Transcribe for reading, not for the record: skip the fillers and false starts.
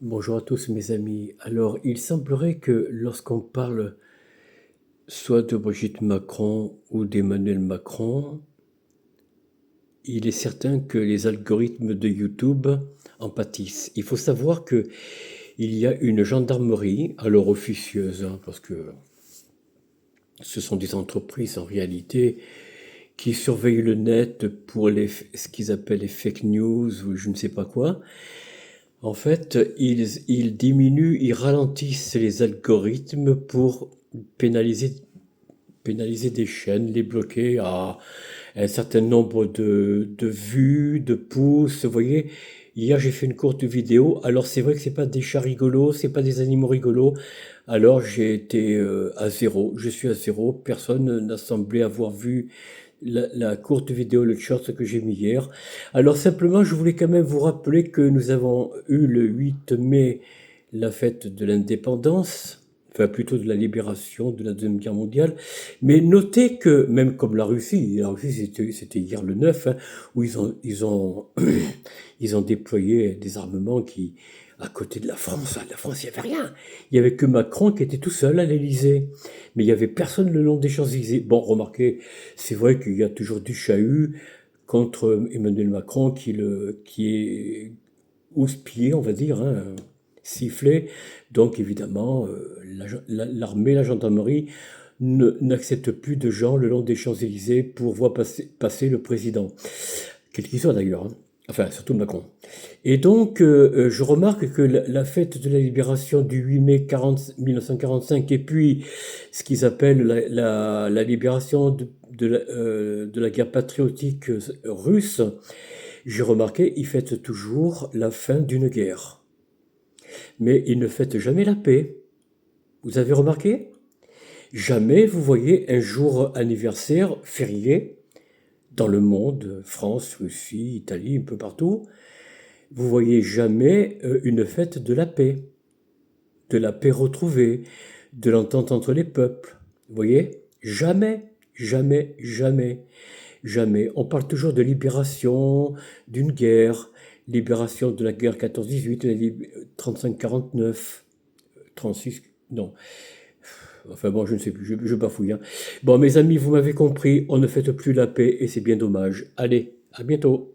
Bonjour à tous mes amis. Alors, il semblerait que lorsqu'on parle soit de Brigitte Macron ou d'Emmanuel Macron, il est certain que les algorithmes de YouTube en pâtissent. Il faut savoir que il y a une gendarmerie, alors officieuse, parce que ce sont des entreprises en réalité qui surveillent le net pour ce qu'ils appellent les fake news ou je ne sais pas quoi. En fait, ils diminuent, ils ralentissent les algorithmes pour pénaliser, pénaliser des chaînes, les bloquer à un certain nombre de vues, de pouces. Vous voyez, hier j'ai fait une courte vidéo. Alors c'est vrai que c'est pas des chats rigolos, c'est pas des animaux rigolos. Alors j'ai été à zéro. Je suis à zéro. Personne n'a semblé avoir vu la courte vidéo, le short que j'ai mis hier. Alors simplement, je voulais quand même vous rappeler que nous avons eu le 8 mai la fête de l'indépendance, enfin plutôt de la libération de la Deuxième Guerre mondiale. Mais notez que, même comme la Russie c'était hier le 9, hein, où ils ont déployé des armements qui, à côté de la France, il n'y avait rien. Il n'y avait que Macron qui était tout seul à l'Élysée. Mais il n'y avait personne le long des Champs-Élysées. Bon, remarquez, c'est vrai qu'il y a toujours du chahut contre Emmanuel Macron qui est houspillé, on va dire, hein, sifflé. Donc évidemment, l'armée, la gendarmerie n'accepte plus de gens le long des Champs-Élysées pour voir passer le président. Quel qu'il soit d'ailleurs, hein. Enfin, surtout Macron. Et donc, je remarque que la fête de la libération du 8 mai 1945 et puis ce qu'ils appellent la libération de la guerre patriotique russe, j'ai remarqué, ils fêtent toujours la fin d'une guerre. Mais ils ne fêtent jamais la paix. Vous avez remarqué? Jamais vous voyez un jour anniversaire férié dans le monde, France, Russie, Italie, un peu partout. Vous voyez jamais une fête de la paix retrouvée, de l'entente entre les peuples. Vous voyez? Jamais, jamais, jamais, jamais. On parle toujours de libération d'une guerre, libération de la guerre 14-18, 35-49, 36, non. Enfin bon, je ne sais plus, je bafouille, hein. Bon, mes amis, vous m'avez compris, on ne fête plus la paix et c'est bien dommage. Allez, à bientôt.